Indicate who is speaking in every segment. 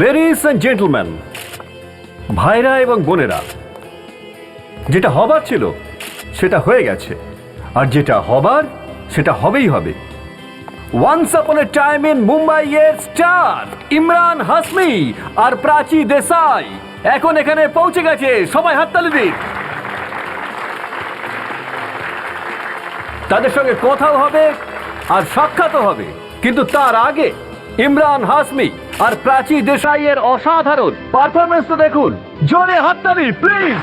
Speaker 1: Ladies and gentleman, ভাইরা এবং বোনেরা, যেটা হবার ছিল সেটা হয়ে গেছে, আর যেটা হবার সেটা হবেই হবে। Once upon a time in Mumbai এর স্টার ইমরান হাসমি আর প্রাচী দেশাই এখন এখানে পৌঁছে গেছে। সবাই হাততালি দিন। তাদের সঙ্গে কথাও হবে আর সাক্ষাৎও হবে, কিন্তু তার আগে ইমরান হাসমি আর প্রাচী দেশাইয়ের অসাধারণ পারফরমেন্স তো দেখুন। জোরে হাততালি প্লিজ।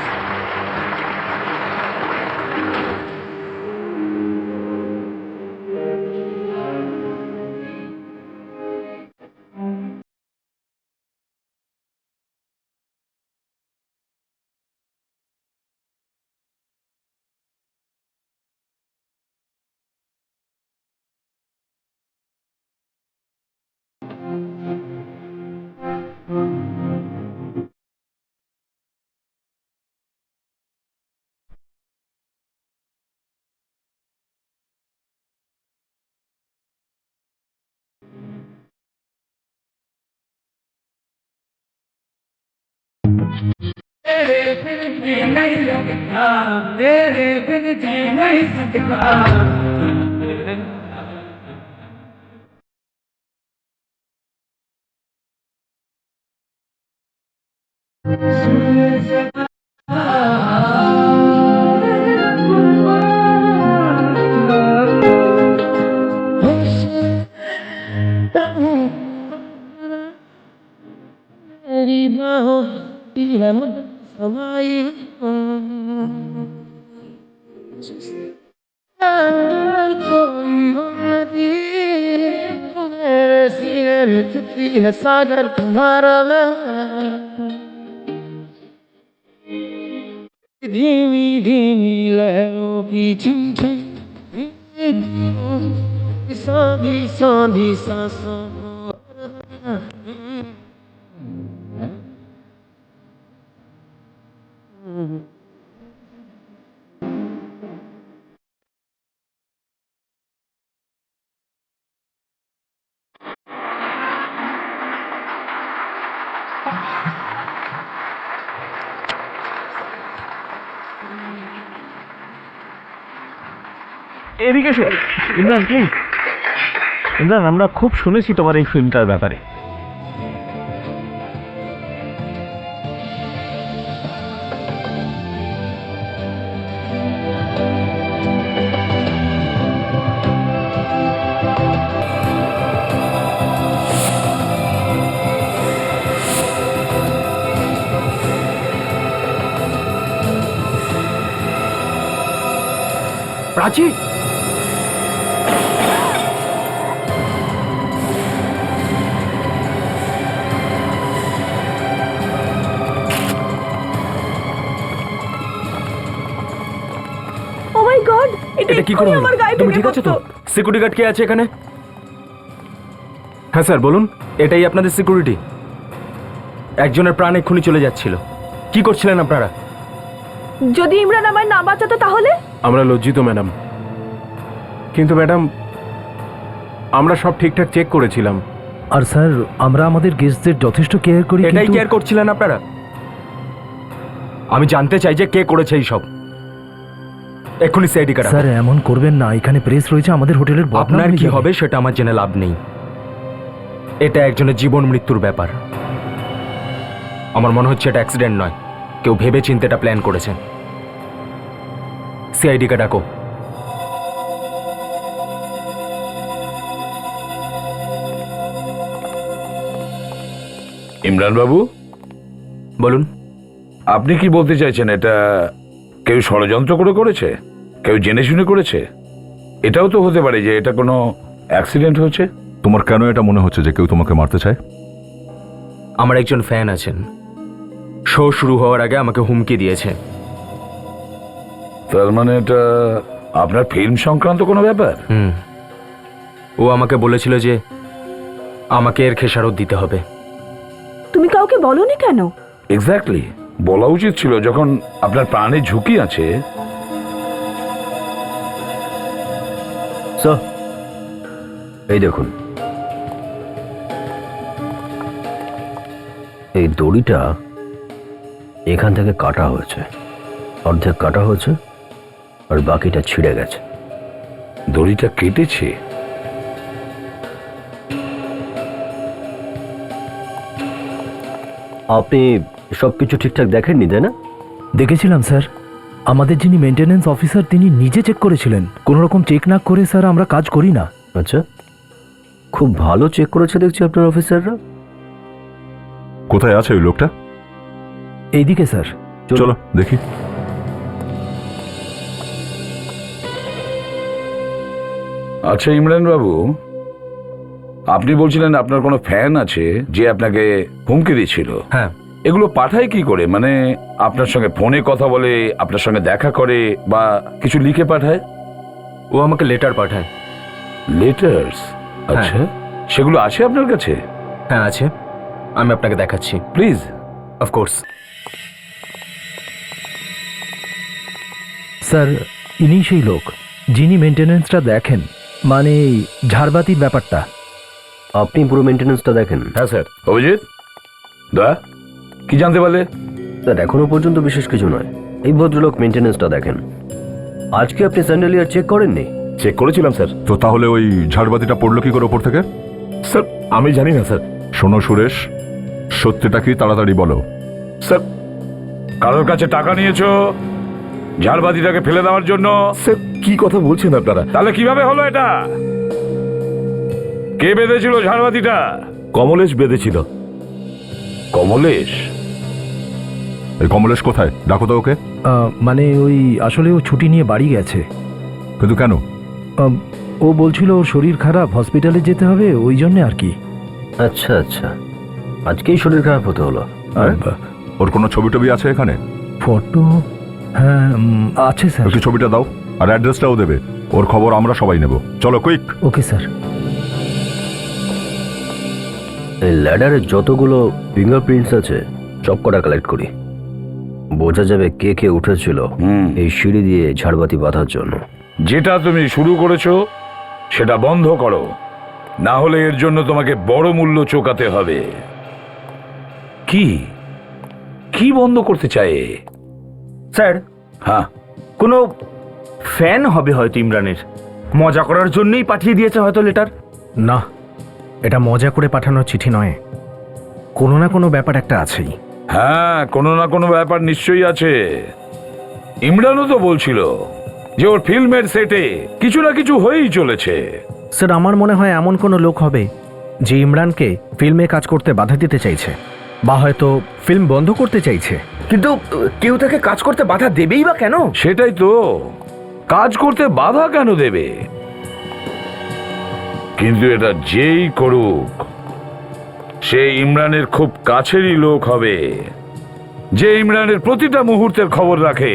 Speaker 2: सागर तुम्हारा धीमी धीमी लहरों की झुमझुम सांधी सांधी सांसों
Speaker 3: এদিকে এসো ইমরান, প্লিজ। ইমরান, আমরা খুব শুনেছি তোমার এই ফিল্মটার ব্যাপারে।
Speaker 1: প্রাচী,
Speaker 4: ও মাই গড, এটা
Speaker 1: কি করে
Speaker 4: আমার গায়ে
Speaker 1: তুমি ঠিক আছো তো? সিকিউরিটি গার্ড কে আছে এখানে? হ্যাঁ স্যার বলুন। এটাই আপনাদের সিকিউরিটি? একজনের প্রাণ এক্ষুনি চলে যাচ্ছিল। কি করছিলেন আপনারা?
Speaker 4: যদি ইমরান আমায় না বাঁচাতো তাহলে?
Speaker 5: আমরা লজ্জিত ম্যাডাম, কিন্তু ম্যাডাম আমরা সব ঠিকঠাক চেক করেছিলাম।
Speaker 3: আর স্যার, আমরা আমাদের গেস্টদের যথেষ্ট কেয়ার করি।
Speaker 1: এটাই কেয়ার করছিলেন আপনারা? আমি জানতে চাই যে কে করেছে এই সব। এক্ষুনি সিআইডি কার্ড।
Speaker 3: স্যার, এমন করবেন না। এখানে প্রেস রয়েছে, আমাদের হোটেলের বদনাম
Speaker 1: আপনার
Speaker 3: হয়ে
Speaker 1: কি
Speaker 3: যাবে।
Speaker 1: হবে সেটা আমার জেনে লাভ নেই। এটা একজনের জীবন মৃত্যুর ব্যাপার। আমার মনে হচ্ছে এটা অ্যাক্সিডেন্ট নয়, কেউ ভেবে চিন্তে এটা প্ল্যান করেছে। সিআইডি কে ডাকো।
Speaker 6: ইমরান বাবু,
Speaker 1: বলুন।
Speaker 6: আপনি কি বলতে চাইছেন? এটা কেউ ষড়যন্ত্র করে করেছে, কেউ জেনে শুনে করেছে? এটাও তো হতে পারে যে এটা কোনো অ্যাক্সিডেন্ট হচ্ছে।
Speaker 7: তোমার কেন এটা মনে হচ্ছে যে কেউ তোমাকে মারতে চায়?
Speaker 1: আমার একজন ফ্যান আছেন, শো শুরু হওয়ার আগে আমাকে হুমকি দিয়েছে।
Speaker 6: তার মানে এটা আপনার ফিল্ম সংক্রান্ত কোনো ব্যাপার?
Speaker 1: ও আমাকে বলেছিল যে আমাকে এর খেসারত দিতে হবে।
Speaker 4: তুমি কাউকে বলোনি কেন?
Speaker 6: এক্স্যাক্টলি, বলা উচিত ছিল যখন আপনার প্রাণের ঝুঁকি আছে।
Speaker 8: স্যার, এই দেখুন, এই দড়িটা এখান থেকে কাটা হয়েছে, অর্ধেক কাটা হয়েছে আর বাকিটা ছিঁড়ে গেছে।
Speaker 6: দড়িটা কেটেছে?
Speaker 8: আপনি সবকিছু ঠিকঠাক দেখেননি, তাই না?
Speaker 9: দেখেছিলাম স্যার। আমাদের যিনি মেনটেন্যান্স অফিসার তিনি নিজে চেক করেছিলেন। কোনো রকম চেক না করে স্যার আমরা কাজ করি না।
Speaker 8: আচ্ছা, খুব ভালো চেক করেছে দেখছি আপনার অফিসাররা।
Speaker 7: কোথায় আছে ওই লোকটা?
Speaker 9: এইদিকে স্যার।
Speaker 7: চলো দেখি।
Speaker 6: আচ্ছা ইমরান বাবু, আপনি বলছিলেন আপনার কোনো ফ্যান আছে যে আপনাকে হুমকি দিচ্ছিল।
Speaker 5: হ্যাঁ।
Speaker 6: এগুলো পাঠায় কি করে? মানে আপনার সঙ্গে ফোনে কথা বলে, আপনার সঙ্গে দেখা করে, বা কিছু লিখে পাঠায়?
Speaker 5: ও আমাকে লেটার পাঠায়।
Speaker 6: লেটার্স? আচ্ছা, সেগুলো আছে আপনার কাছে?
Speaker 5: হ্যাঁ আছে, আমি আপনাকে দেখাচ্ছি।
Speaker 6: প্লিজ।
Speaker 5: অফকোর্স।
Speaker 9: স্যার ইনি সেই লোক যিনি মেনটেন্যান্সটা দেখেন, মানে এই ঝাড়বাতির ব্যাপারটা।
Speaker 8: আপনি পুরো মেনটেন্যান্সটা দেখেন?
Speaker 6: হ্যাঁ স্যার। অভিজিৎ দা, কি জানতে পারলে?
Speaker 8: স্যার এখনো পর্যন্ত বিশেষ কিছু নয়, এই ভদ্রলোক মেনটেন্যান্সটা দেখেন। আজকে আপনি স্যান্ডেলিয়ার চেক করেননি?
Speaker 6: চেক করেছিলাম স্যার।
Speaker 7: তো তাহলে ওই ঝাড়বাতিটা পড়লো কি করে ওপর থেকে?
Speaker 6: স্যার আমি জানি না স্যার।
Speaker 7: শোনো সুরেশ, সত্যিটা কি তাড়াতাড়ি বলো।
Speaker 6: স্যার কারোর কাছে টাকা নিয়েছো ঝাড়বাতিটাকে ফেলে দেওয়ার জন্য?
Speaker 5: স্যার কি কথা বলছেন আপনারা?
Speaker 6: তাহলে কিভাবে হলো এটা? কে বেঁধেছিল ঝাড়বাতিটা?
Speaker 5: কমলেশ বেঁধেছিল।
Speaker 6: কমলেশ?
Speaker 7: এই কমলেশ কোথায়? ডাকো তো ওকে।
Speaker 9: মানে ওই আসলে ও ছুটি নিয়ে বাড়ি গেছে।
Speaker 7: কিন্তু কেন?
Speaker 9: ও বলছিল ওর শরীর খারাপ, হসপিটালে যেতে হবে, ওই জন্য আর কি।
Speaker 8: আচ্ছা আচ্ছা, আজকেই শরীর খারাপ হতে হলো?
Speaker 7: ওর কোনো ছবি টবি আছে এখানে?
Speaker 9: ফটো? হ্যাঁ আছে স্যার।
Speaker 7: একটু ছবিটা দাও আর অ্যাড্রেসটাও দেবে। ওর খবর আমরা সবাই নেব। চলো কুইক।
Speaker 9: Okay sir.
Speaker 8: এই ল্যাডারে যতগুলো ফিঙ্গারপ্রিন্টস আছে সব কটা কালেক্ট করি, বোঝা যাবে কে কে উঠেছিল এই সিঁড়ি দিয়ে ঝাড়বাতি বাঁধার জন্য।
Speaker 6: যেটা তুমি শুরু করেছো সেটা বন্ধ করো, না হলে এর জন্য তোমাকে বড় মূল্য চোকাতে হবে। কি কি বন্ধ করতে চায়?
Speaker 3: স্যার
Speaker 6: হ্যাঁ,
Speaker 3: কোনো ফ্যান হবে হয়তো ইমরানের, মজা করার জন্যই পাঠিয়ে দিয়েছে হয়তো লেটার।
Speaker 9: না, এটা মজা করে পাঠানো চিঠি নয়, কোনো না কোনো ব্যাপার একটা আছেই।
Speaker 6: হ্যাঁ কোনো না কোনো ব্যাপার নিশ্চয়ই আছে। ইমরানও তো বলছিল যে ওর ফিল্মের সেটে কিছু না কিছু হয়েই চলেছে।
Speaker 9: স্যার আমার মনে হয় এমন কোনো লোক হবে যে ইমরানকে ফিল্মে কাজ করতে বাধা দিতে চাইছে, বা হয়তো ফিল্ম বন্ধ করতে চাইছে।
Speaker 3: কিন্তু কেউ তাকে কাজ করতে বাধা দেবেই বা কেন?
Speaker 6: সেটাই তো, কাজ করতে বাধা কেন দেবে? কিন্তু এটা যেই করুক সে ইমরানের খুব কাছেরই লোক হবে, যে ইমরানের প্রতিটা মুহূর্তের খবর রাখে,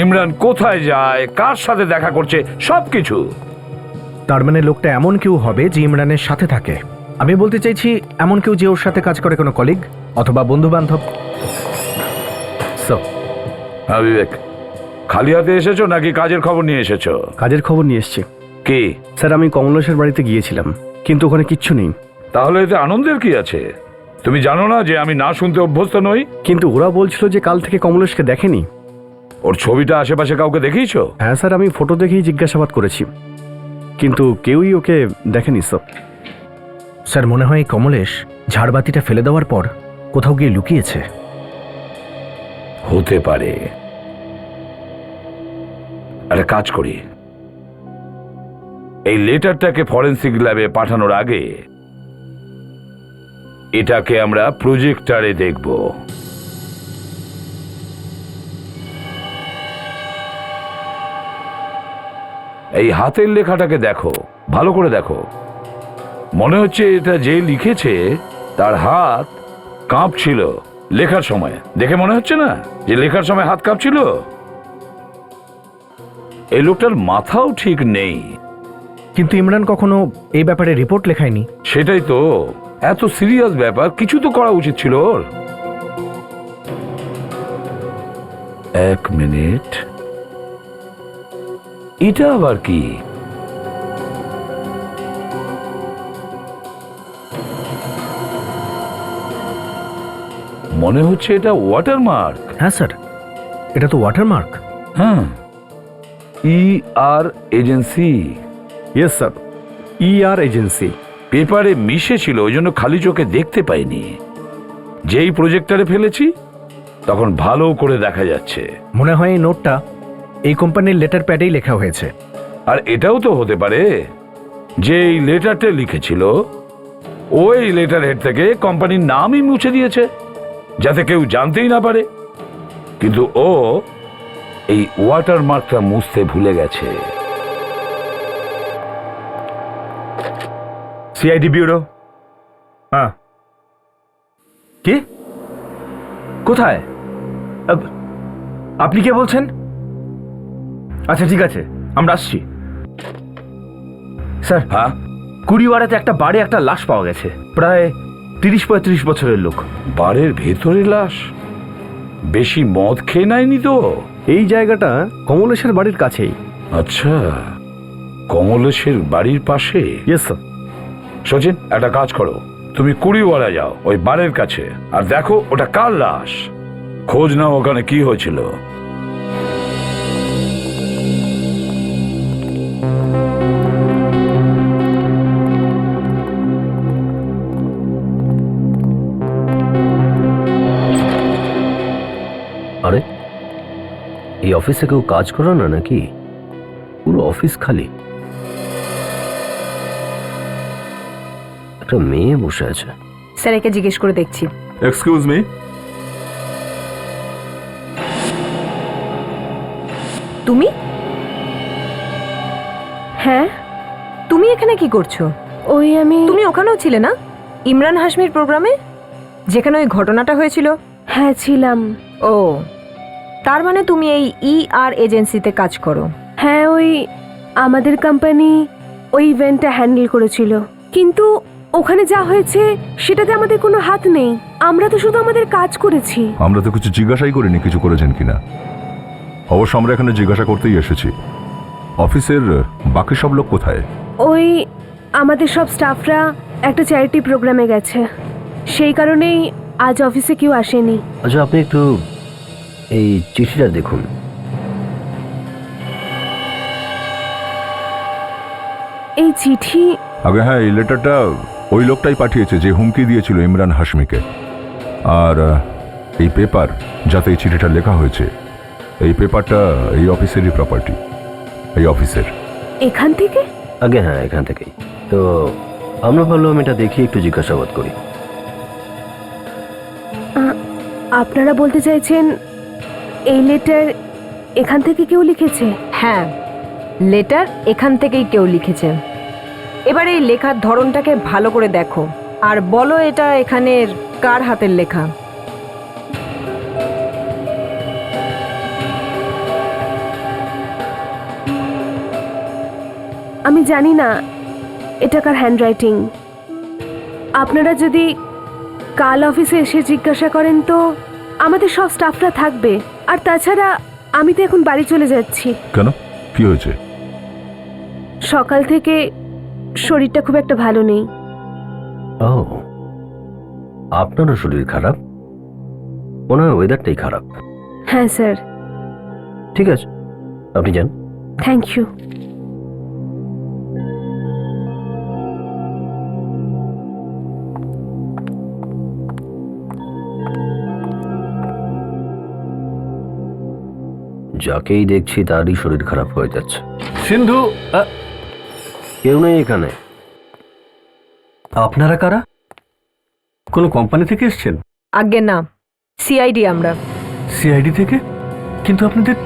Speaker 6: ইমরান কোথায় যায়, কার সাথে দেখা করছে, সবকিছু।
Speaker 9: তার মানে লোকটা এমন কেউ হবে যে ইমরানের সাথে থাকে। আমি বলতে চাইছি এমন কেউ যে ওর সাথে কাজ করে, কোনো কলিগ অথবা বন্ধু বান্ধব।
Speaker 6: হ্যাঁ বিবেক, খালি হাতে এসেছো নাকি কাজের খবর নিয়ে এসেছো?
Speaker 3: কাজের খবর নিয়ে এসছি।
Speaker 6: কি?
Speaker 3: স্যার আমি কমলেশের বাড়িতে গিয়েছিলাম, কিন্তু ওখানে কিচ্ছু নেই।
Speaker 6: তাহলে এতে আনন্দের কি আছে? তুমি জানো না যে আমি না শুনতে অভ্যস্ত নই?
Speaker 3: কিন্তু ওরা বলছিল যে কাল থেকে কমলেশকে দেখেনি।
Speaker 6: ওর ছবিটা আশেপাশে কাউকে দেখিয়েছো?
Speaker 3: হ্যাঁ স্যার, আমি ফটো দেখেই জিজ্ঞাসাবাদ করেছি, কিন্তু কেউই ওকে দেখেনি।
Speaker 9: স্যার মনে হয় কমলেশ ঝাড়বাতিটা ফেলে দেওয়ার পর কোথাও গিয়ে লুকিয়েছে।
Speaker 6: হতে পারে। একটা কাজ করি, এই লেটারটাকে ফরেন্সিক ল্যাবে পাঠানোর আগে এটাকে আমরা প্রজেক্টরে দেখব। এই হাতের লেখাটাকে দেখো, ভালো করে দেখো। মনে হচ্ছে এটা যে লিখেছে তার হাত কাঁপছিল লেখার সময়। দেখে মনে হচ্ছে না যে লেখার সময় হাত কাঁপছিল? এই লোকটার মাথাও ঠিক নেই।
Speaker 9: কিন্তু ইমরান কখনো এই ব্যাপারে রিপোর্ট লেখায়নি।
Speaker 6: সেটাই তো, এত সিরিয়াস ব্যাপার, কিছু তো করা উচিত ছিল ওর। এক মিনিট, এটা আবার কি? মনে হচ্ছে এটা ওয়াটারমার্ক।
Speaker 9: হ্যাঁ স্যার, এটা তো ওয়াটারমার্ক।
Speaker 6: হ্যাঁ, ER agency.
Speaker 1: Yes sir, ER agency.
Speaker 6: পেপারে মিশে ছিল, ওই জন্য খালি চোখে দেখতে পাইনি। যেই প্রজেক্টরে ফেলেছি তখন ভালো করে দেখা যাচ্ছে।
Speaker 9: মনে হয় এই নোটটা এই কোম্পানির লেটার প্যাডেই লেখা হয়েছে।
Speaker 6: আর এটাও তো হতে পারে যে এই লেটারটা লিখেছিল ওই লেটার হেড থেকে কোম্পানির নামই মুছে দিয়েছে, যাতে কেউ জানতেই না পারে। কিন্তু ও এই ওয়াটারমার্কটা মুছতে ভুলে গেছে।
Speaker 3: CID bureau. হ্যাঁ, কি? কোথায়? আপনি কে বলছেন? আচ্ছা ঠিক আছে, আমরা আসছি। স্যার,
Speaker 6: হ্যাঁ,
Speaker 3: কুড়িওয়াড়াতে একটা বাড়ি একটা লাশ পাওয়া গেছে, প্রায় 30-35 বছরের লোক।
Speaker 6: বাড়ির ভেতরে লাশ? বেশি মদ খেয়ে নেয়নি তো?
Speaker 1: এই জায়গাটা কমলেশের বাড়ির কাছেই।
Speaker 6: আচ্ছা, কমলেশের বাড়ির পাশে।
Speaker 1: Yes sir.
Speaker 6: সচিন, একটা কাজ করো, তুমি কুড়িওয়ালা যাও ওই বাড়ির কাছে, আর দেখো ওটা কার লাশ। খোঁজ নাও ওখানে কি হয়েছিল।
Speaker 8: আরে এই অফিসে কেউ কাজ করো না নাকি? পুরো অফিস খালি। একটা মেয়ে বসে আছে।
Speaker 4: স্যার, একে জিজ্ঞেস করে দেখছি।
Speaker 7: এক্সকিউজ মি,
Speaker 4: তুমি? হ্যাঁ, তুমি এখানে কি করছো? তুমি ওখানেও ছিলে না, ইমরান হাশমির প্রোগ্রামে, যেখানে ওই ঘটনাটা হয়েছিল? হ্যাঁ ছিলাম। ও, তার মানে তুমি এই ER এজেন্সিতে কাজ করো?
Speaker 10: হ্যাঁ, ওই আমাদের কোম্পানি ওই ইভেন্টটা হ্যান্ডেল করেছিল, কিন্তু ওখানে যা হয়েছে সেটাতে আমাদের কোনো হাত নেই। আমরা তো শুধু আমাদের কাজ করেছি।
Speaker 7: আমরা তো কিছু জিজ্ঞাসাই করিনি কিছু করেছেন কিনা। অবশ্য আমরা এখানে জিজ্ঞাসা করতেই এসেছি। অফিসের বাকি সব লোক কোথায়?
Speaker 10: ওই আমাদের সব স্টাফরা একটা চ্যারিটি প্রোগ্রামে গেছে, সেই কারণেই আজ অফিসে কেউ আসেনি।
Speaker 8: আচ্ছা, আপনি একটু এই চিঠিটা দেখুন।
Speaker 10: এই চিঠি?
Speaker 7: আগে হ্যাঁ, এই লেটারটা ওই লোকটাই পাঠিয়েছে যে হুমকি দিয়েছিল ইমরান হাশমিকে। আর এই পেপার যাতে এই চিঠিটা লেখা হয়েছে, এই পেপারটা এই অফিসেরই প্রপার্টি, এই অফিসের।
Speaker 10: এখান থেকে?
Speaker 8: আগে হ্যাঁ, এখান থেকেই। তো আমরা ভাবলাম এটা দেখি একটু জিজ্ঞাসাবাদ করি।
Speaker 10: আপনারা বলতে চাইছেন এই লেটার এখান থেকে কেউ লিখেছে?
Speaker 4: হ্যাঁ, লেটার এখান থেকেই কেউ লিখেছে। এবার এই লেখার ধরনটাকে ভালো করে দেখো আর বলো এটা এখানের কার হাতের লেখা।
Speaker 10: আমি জানি না এটা কার হ্যান্ডরাইটিং। আপনারা যদি কাল অফিসে এসে জিজ্ঞাসা করেন তো আমাদের সব স্টাফরা থাকবে। আর তাছাড়া আমি তো এখন বাড়ি চলে যাচ্ছি।
Speaker 7: কেন, কি হয়েছে?
Speaker 10: সকাল থেকে শরীরটা খুব একটা ভালো নেই।
Speaker 8: ও, আপনারও শরীর খারাপ? মনে হয় ওয়েদারটাই খারাপ।
Speaker 10: হ্যাঁ স্যার।
Speaker 8: ঠিক আছে, আপনি যান।
Speaker 10: Thank you.
Speaker 8: যাকেই দেখছি তারই শরীর খারাপ হয়ে যাচ্ছে।
Speaker 1: সিন্ধু,
Speaker 8: কেউ নেই এখানে।
Speaker 1: আপনারা কারা? কোনো কোম্পানি থেকে এসেছেন?
Speaker 4: আজ্ঞে না, সিআইডি আমরা।
Speaker 1: সিআইডি থেকে? কিন্তু আপনাদের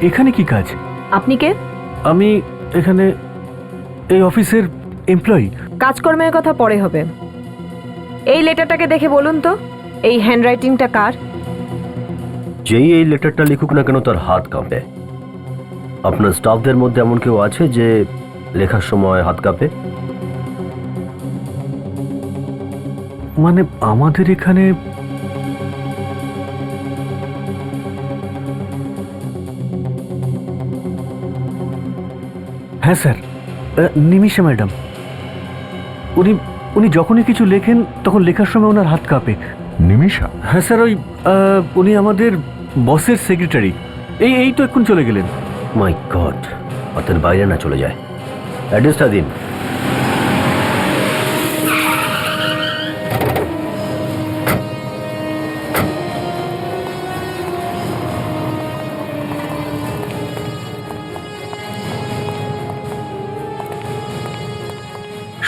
Speaker 1: এখানে কি কাজ?
Speaker 4: আপনি কে?
Speaker 1: আমি এখানে এই অফিসের এমপ্লয়ি।
Speaker 4: কাজকর্মের কথা পরে হবে। এই লেটারটাকে দেখে বলুন তো এই হ্যান্ডরাইটিংটা কার?
Speaker 8: যেই এই লেটারটা লিখুক না কেন তার হাত কাঁপে। আপনার স্টাফদের মধ্যে এমন কেউ আছে যে লেখার সময় হাত কাঁপে?
Speaker 1: মানে আমাদের এখানে হ্যাঁ স্যার, নিমিষা ম্যাডাম। উনি যখনই কিছু লেখেন তখন লেখার সময় ওনার হাত কাঁপে।
Speaker 7: নিমিষা?
Speaker 1: হ্যাঁ স্যার, ওই উনি আমাদের বসের সেক্রেটারি। এই তো এখন চলে গেলেন।
Speaker 8: মাই গড, হাতের বাইরে না চলে যায়। অ্যাড্রেসটা দিন।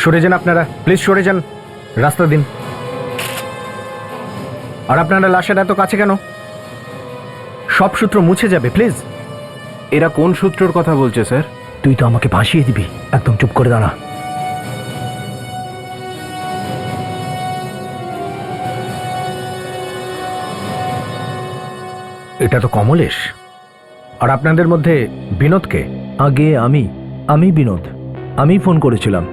Speaker 9: সরে যান আপনারা, প্লিজ সরে যান, রাস্তা দিন। আর আপনারা লাশের এত কাছে কেন? সব সূত্র মুছে যাবে, প্লিজ।
Speaker 5: এরা কোন সূত্রের কথা বলছে স্যার?
Speaker 9: তুই তো আমাকে ভাসিয়ে দিবি, একদম চুপ করে দাঁড়া। এটা তো কমলেশ। আর আপনাদের মধ্যে বিনোদকে?
Speaker 11: আগে আমি বিনোদ, আমি ফোন করেছিলাম।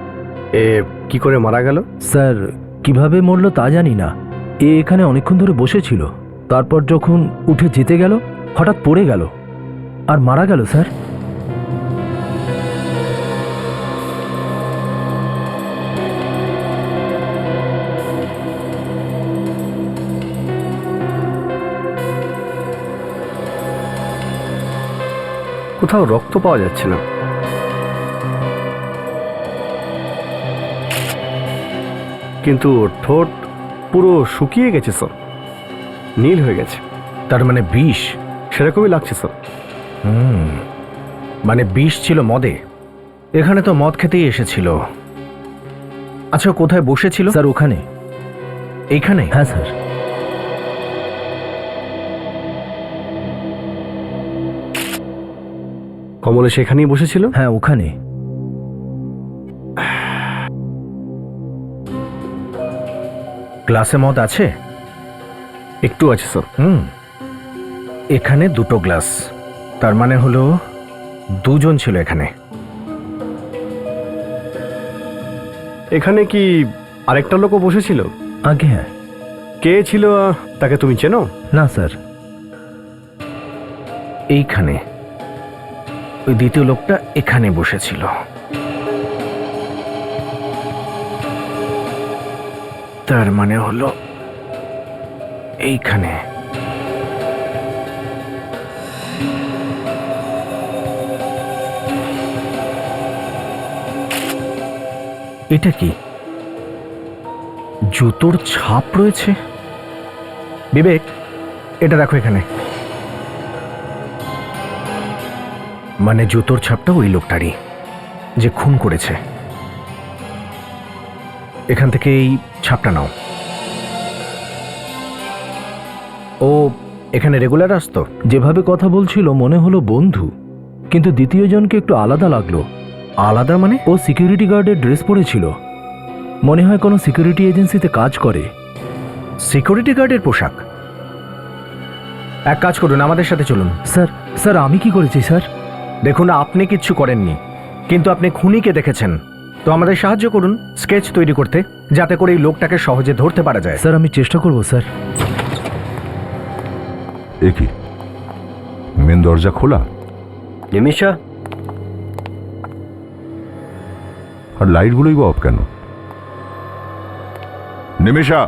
Speaker 9: এ কি করে মারা গেল?
Speaker 11: স্যার, কিভাবে মরলো তা জানি না। এখানে অনেকক্ষণ ধরে বসেছিল, তারপর যখন উঠে যেতে গেল হঠাৎ পড়ে গেল আর মারা গেল স্যার।
Speaker 1: কোথাও রক্ত পাওয়া যাচ্ছে না। কিন্তু ওর ঠোঁট পুরো শুকিয়ে গেছে স্যার, নীল হয়ে গেছে।
Speaker 9: তার মানে বিষ?
Speaker 1: সেরকমই লাগছে স্যার।
Speaker 9: মানে বিষ ছিল মদে? এখানে তো মদ খেতেই এসেছিল। আচ্ছা, কোথায় বসেছিল?
Speaker 11: স্যার ওখানে।
Speaker 9: এইখানে?
Speaker 11: হ্যাঁ স্যার।
Speaker 1: কমলেশ সেখানেই বসেছিল?
Speaker 11: হ্যাঁ ওখানে।
Speaker 9: গ্লাসে মদ আছে?
Speaker 1: একটু আছে স্যার।
Speaker 9: এখানে দুটো গ্লাস, তার মানে হলো দুজন ছিল এখানে।
Speaker 1: এখানে কি আরেকটা লোকও বসেছিল?
Speaker 11: আগে হ্যাঁ।
Speaker 1: কে ছিল তাকে তুমি চেনো?
Speaker 11: না স্যার।
Speaker 9: এইখানে ওই দ্বিতীয় লোকটা এখানে বসেছিল। তার মানে হলো এইখানে। এটা কি? জুতোর ছাপ রয়েছে। বিবেক, এটা দেখো এখানে। মানে জুতোর ছাপটা ওই লোকটারই যে খুন করেছে। এখান থেকে এই ছাপটা নাও। ও এখানে রেগুলার আসতো?
Speaker 11: যেভাবে কথা বলছিল মনে হলো বন্ধু, কিন্তু দ্বিতীয় জনকে একটু আলাদা লাগলো।
Speaker 9: আলাদা মানে?
Speaker 11: ও সিকিউরিটি গার্ডের ড্রেস পরেছিল, মনে হয় কোনো সিকিউরিটি এজেন্সিতে কাজ করে।
Speaker 9: সিকিউরিটি গার্ডের পোশাক? এক কাজ করুন, আমাদের সাথে চলুন।
Speaker 11: স্যার আমি কি করেছি স্যার?
Speaker 9: দেখুন, আপনি কিচ্ছু করেননি, কিন্তু আপনি খুনিকে দেখেছেন। তো আমাদের সাহায্য করুন স্কেচ তৈরি করতে, যাতে করে এই লোকটাকে সহজে ধরতে পারা যায়।
Speaker 11: স্যার আমি চেষ্টা করব স্যার।
Speaker 7: এ কি, মেন দরজা খোলা?
Speaker 8: নিমিষা,
Speaker 7: আর লাইটগুলোই বা অফ কেন? নিমিষা!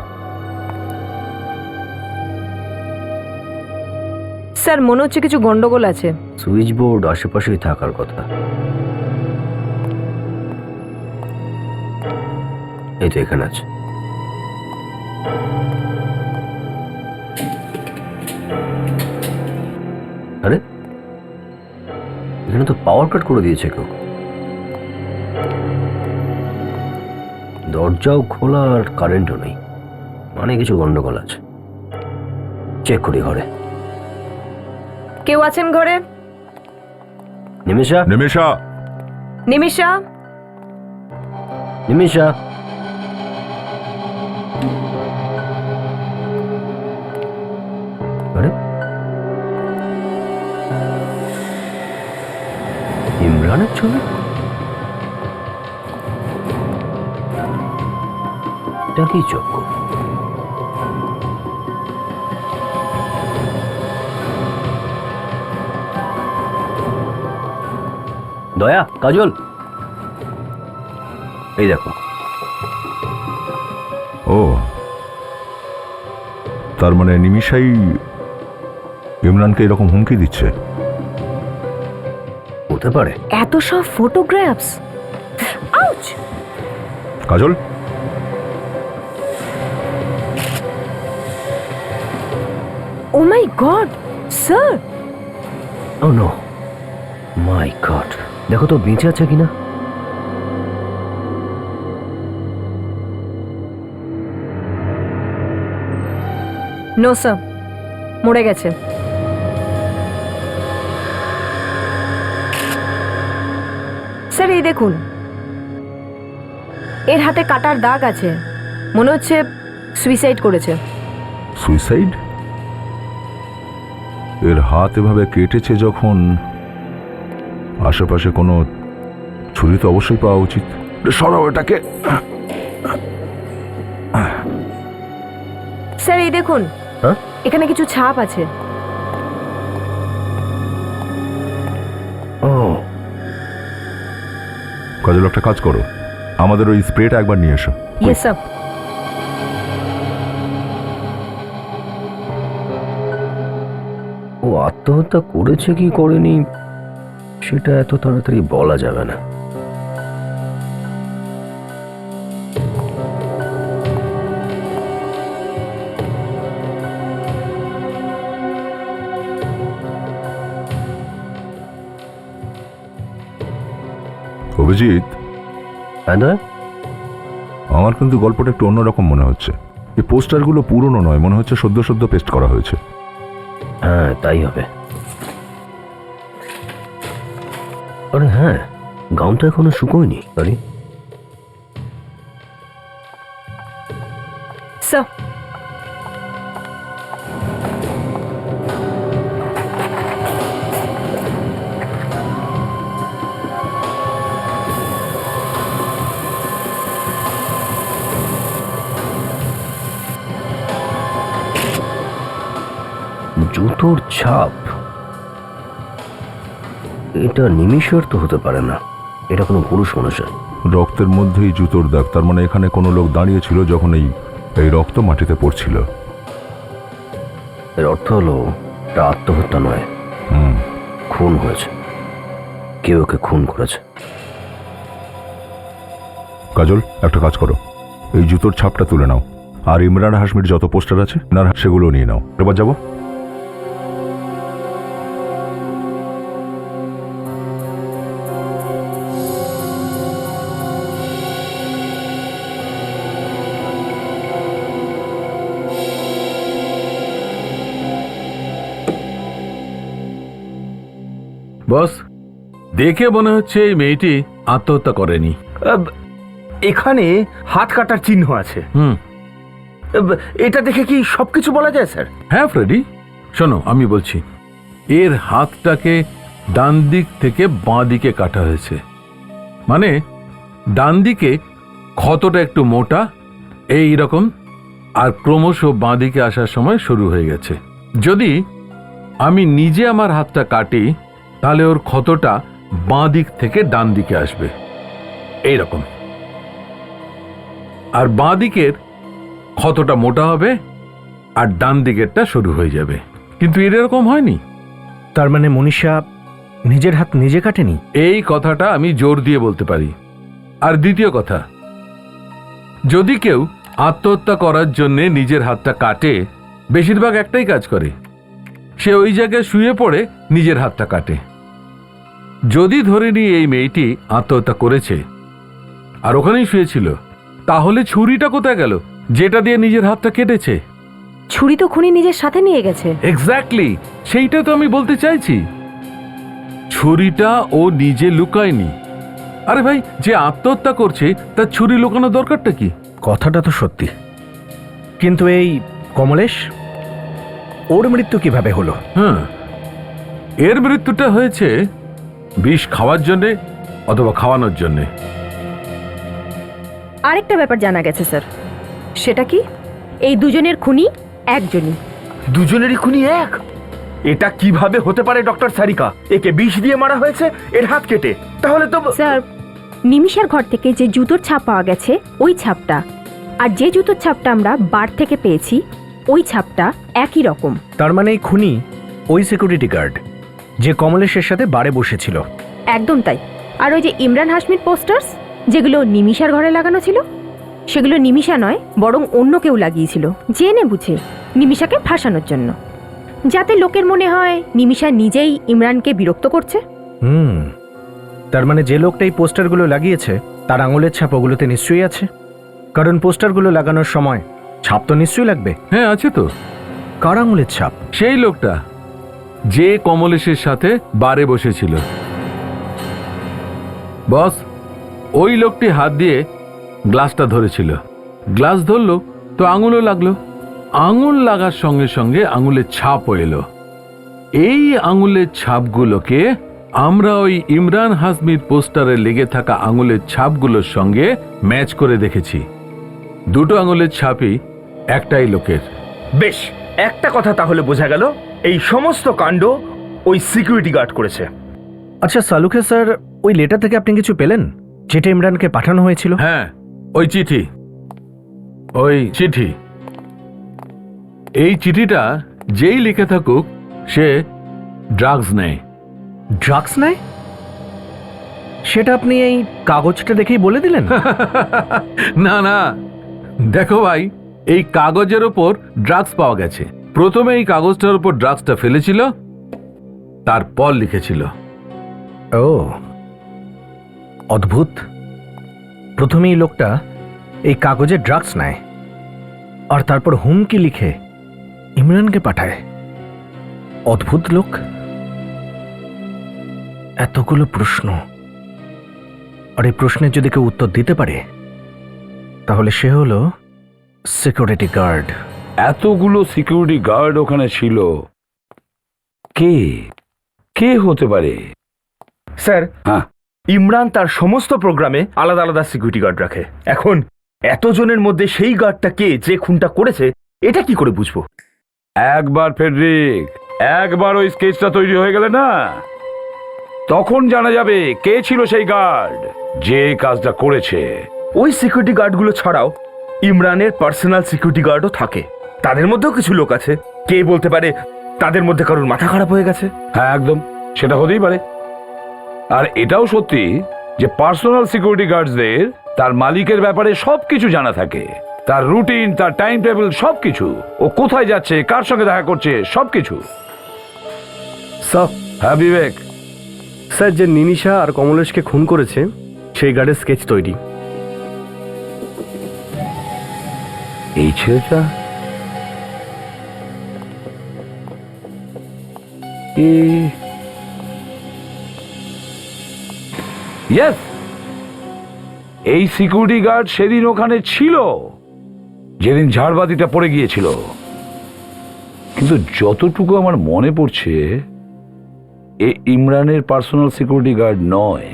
Speaker 4: স্যার মনে হচ্ছে কিছু গন্ডগোল আছে।
Speaker 8: সুইচ বোর্ড আশেপাশেই থাকার কথা। এই তো এখানে আছে। আরে এখানে তো পাওয়ার কাট করে দিয়েছে কেউ। দরজাও খোলা আর কারেন্টও নেই, মানে কিছু গন্ডগোল আছে। চেক করি ঘরে।
Speaker 4: কেউ আছেন ঘরে?
Speaker 8: নিমিষা,
Speaker 7: নিমিষা!
Speaker 4: নিমিষা,
Speaker 8: নিমিষা! আরে ইমরানের ছবি? এটা কি চক্কর? দয়া, কাজল, এই দেখো।
Speaker 7: ও, তার মানে নিমিষাই ইমরানকে এরকম হুমকি দিচ্ছে।
Speaker 8: হতে পারে।
Speaker 4: এত সব ফটোগ্রাফস। আউচ!
Speaker 7: কাজল,
Speaker 4: ও মাই গড স্যার!
Speaker 8: ও নো মাই গড, দেখো তো বেঁচে আছে কিনা।
Speaker 4: নো স্যার, মরে গেছে। স্যার এই দেখুন, এর হাতে কাটার দাগ আছে, মনে হচ্ছে সুইসাইড করেছে।
Speaker 7: সুইসাইড? এর হাত এভাবে কেটেছে যখন, আশেপাশে কোনো ছুরি তো অবশ্যই পাওয়া উচিত। সরাও এটাকে।
Speaker 4: স্যার এই দেখুন,
Speaker 8: হ্যাঁ?
Speaker 4: এখানে কিছু ছাপ আছে।
Speaker 8: ও
Speaker 7: কাজল, একটা কাজ করো, আমাদের ওই স্প্রেটা একবার নিয়ে এসো।
Speaker 4: Yes sir.
Speaker 8: ও আত্মহত্যা করেছে কি করেনি সেটা এত তাড়াতাড়ি বলা যাবে না।
Speaker 7: অভিজিৎ,
Speaker 8: হ্যাঁ,
Speaker 7: আমার কিন্তু গল্পটা একটু অন্যরকম মনে হচ্ছে। এই পোস্টারগুলো পুরনো নয়, মনে হচ্ছে সদ্য সদ্য পেস্ট করা হয়েছে।
Speaker 8: হ্যাঁ তাই হবে। আরে হ্যাঁ, গাউনটা এখনো শুকোয়নি। আরে
Speaker 4: স্যার
Speaker 8: জুতোর ছাপ, এটা নিমিষের তো হতে পারে না, এটা কোনো পুরুষ মানুষের।
Speaker 7: রক্তের মধ্যেই জুতোর দাগ, তার মানে এখানে কোনো লোক দাঁড়িয়েছিল যখন এই রক্ত মাটিতে পড়ছিল।
Speaker 8: এর অর্থ হলো এটা আত্মহত্যা নয়,
Speaker 7: হুম,
Speaker 8: খুন হয়েছে, কেউ ওকে খুন করেছে।
Speaker 7: কাজল, একটা কাজ করো, এই জুতোর ছাপটা তুলে নাও, আর ইমরান হাশমির যত পোস্টার আছে না সেগুলো নিয়ে নাও। এবার যাবো।
Speaker 5: বস, দেখে মনে হচ্ছে এই মেয়েটি আত্মহত্যা করেনি।
Speaker 3: এখানে হাত কাটার চিহ্ন আছে। এটা দেখে কি সবকিছু বলা যায় স্যার?
Speaker 5: হ্যাঁ ফ্রেডি, শোনো আমি বলছি, এর হাতটাকে ডান দিক থেকে বাঁ দিকে কাটা হয়েছে, মানে ডান দিকে ক্ষতটা একটু মোটা এই রকম, আর ক্রমশ বাঁ দিকে আসার সময় শুরু হয়ে গেছে। যদি আমি নিজে আমার হাতটা কাটি তাহলে ওর ক্ষতটা বাঁ দিক থেকে ডান দিকে আসবে এই রকম, আর বাঁ দিকের ক্ষতটা মোটা হবে আর ডান দিকেরটা শুরু হয়ে যাবে। কিন্তু এরকম হয়নি।
Speaker 9: তার মানে মনীষা নিজের হাত নিজে কাটেনি?
Speaker 5: এই কথাটা আমি জোর দিয়ে বলতে পারি। আর দ্বিতীয় কথা, যদি কেউ আত্মহত্যা করার জন্য নিজের হাতটা কাটে, বেশিরভাগ একটাই কাজ করে, সে ওই জায়গায় শুয়ে পড়ে নিজের হাতটা কাটে। যদি ধরে নিই এই মেয়েটি আত্মহত্যা করেছে আর ওখানেই শুয়েছিল, তাহলে ছুরিটা কোথায় গেল যেটা দিয়ে নিজের হাতটা কেটেছে?
Speaker 4: ছুরি তো খুনি নিজের সাথে নিয়ে গেছে।
Speaker 5: এক্স্যাক্টলি, সেইটা তো আমি বলতে চাইছি। ছুরিটা ও নিজে লুকায়নি। আরে ভাই, যে আত্মহত্যা করছে তার ছুরি লুকানো দরকারটা কি?
Speaker 9: কথাটা তো সত্যি, কিন্তু এই কমলেশ, ওর মৃত্যু কিভাবে হলো?
Speaker 5: হ্যাঁ, এর মৃত্যুটা হয়েছে বিষ খাওয়ার জন্যে অথবা খাওয়ানোর জন্যে।
Speaker 10: আরেকটা ব্যাপার জানা গেছে স্যার।
Speaker 4: সেটা কি?
Speaker 10: এই দুজনের খুনি একজনই।
Speaker 3: দুজনেরই খুনি এক? এটা কিভাবে হতে পারে ডক্টর সারিকা? একে বিষ দিয়ে মারা হয়েছে, এর হাত কেটে। তাহলে তো
Speaker 10: স্যার, নিমিষার ঘর থেকে যে জুতোর ছাপ পাওয়া গেছে ওই ছাপটা, আর যে জুতোর ছাপটা আমরা বার থেকে পেয়েছি
Speaker 4: ওই ছাপটা একই রকম।
Speaker 9: তার মানে এই খুনি ওই সিকিউরিটি গার্ড যে কমলেশের সাথে বারে বসেছিল।
Speaker 4: একদম তাই। আর ওই যে ইমরান হাশমির পোস্টার্স যেগুলো নিমিষার ঘরে লাগানো ছিল, সেগুলো নিমিষা নয় বরং অন্য কেউ লাগিয়েছিল জেনে বুঝে নিমিষাকে ফাঁসানোর জন্য, যাতে লোকের মনে হয় নিমিষা নিজেই ইমরানকে বিরক্ত করছে।
Speaker 9: তার মানে যে লোকটা এই পোস্টারগুলো লাগিয়েছে তার আঙুলের ছাপ ওগুলোতে নিশ্চয়ই আছে, কারণ পোস্টারগুলো লাগানোর সময় ছাপ তো নিশ্চয়ই লাগবে।
Speaker 5: হ্যাঁ আছে তো।
Speaker 9: কার আঙুলের ছাপ?
Speaker 5: সেই লোকটা যে কমলেশের সাথে বারে বসেছিল। বস, ওই লোকটি হাত দিয়ে গ্লাসটা ধরেছিল, গ্লাস ধরলো তো আঙুলও লাগলো, আঙুল লাগার সঙ্গে সঙ্গে আঙুলের ছাপও এলো। এই আঙুলের ছাপগুলোকে আমরা ওই ইমরান হাশমির পোস্টারে লেগে থাকা আঙুলের ছাপগুলোর সঙ্গে ম্যাচ করে দেখেছি। দুটো আঙুলের ছাপই একটাই লোকের।
Speaker 3: বেশ, একটা কথা তাহলে বোঝা গেল, এই সমস্ত কাণ্ড ওই সিকিউরিটি গার্ড করেছে।
Speaker 9: আচ্ছা সালুখে স্যার, ওই লেটার থেকে আপনি কিছু পেলেন যেটা ইমরানকে পাঠানো হয়েছিল?
Speaker 5: হ্যাঁ, ওই চিঠি, ওই চিঠি। এই চিঠিটা যেই লিখে থাকুক সে ড্রাগস নেয়।
Speaker 9: ড্রাগস নেয়? সেটা আপনি এই কাগজটা দেখেই বলে দিলেন?
Speaker 5: না না, দেখো ভাই, এই কাগজের ওপর ড্রাগস পাওয়া গেছে। প্রথমে এই কাগজটার উপর ড্রাগসটা ফেলেছিল, তারপর লিখেছিল।
Speaker 9: ও অদ্ভুত। প্রথমেই লোকটা এই কাগজে ড্রাগস নেয় আর তারপর হুমকি লিখে ইমরানকে পাঠায়। অদ্ভুত লোক। এতগুলো প্রশ্ন, আর এই প্রশ্নের যদি কেউ উত্তর দিতে পারে তাহলে সে হলো সিকিউরিটি গার্ড।
Speaker 6: এতগুলো সিকিউরিটি গার্ড ওখানে ছিল, কে কে হতে পারে?
Speaker 3: স্যার,
Speaker 6: হ্যাঁ,
Speaker 3: ইমরান তার সমস্ত প্রোগ্রামে আলাদা আলাদা সিকিউরিটি গার্ড রাখে। এখন এতজনের মধ্যে সেই গার্ডটা কে যে খুনটা করেছে এটা কি করে বুঝবো?
Speaker 6: একবার ফেডরিক, একবার ওই স্কেচটা তৈরি হয়ে গেলে না, তখন জানা যাবে কে ছিল সেই গার্ড যে কাজটা করেছে।
Speaker 3: ওই সিকিউরিটি গার্ডগুলো ছাড়াও ইমরানের পার্সোনাল সিকিউরিটি গার্ডও থাকে। তাদের মধ্যেও কিছু লোক আছে, কে বলতে পারে তাদের মধ্যে কারোর মাথা খারাপ হয়ে গেছে।
Speaker 6: হ্যাঁ একদম, সেটা হতেই পারে। আর এটাও সত্যি যে পার্সোনাল সিকিউরিটি গার্ডসদের তার মালিকের ব্যাপারে সবকিছু জানা থাকে, তার রুটিন, তার টাইম টেবিল, সবকিছু। ও কোথায় যাচ্ছে, কার সঙ্গে দেখা করছে, সবকিছু।
Speaker 1: স্যার,
Speaker 6: হ্যাঁ বিবেক।
Speaker 1: স্যার, যে নিমিষা আর কমলেশকে খুন করেছে সেই গার্ডের স্কেচ তৈরি।
Speaker 6: এই ছেলেটা ইয়েস, এই সিকিউরিটি গার্ড সেদিন ওখানে ছিল যেদিন ঝাড়বাতিটা পড়ে গিয়েছিল। কিন্তু যতটুকু আমার মনে পড়ছে এ ইমরানের পার্সোনাল সিকিউরিটি গার্ড নয়।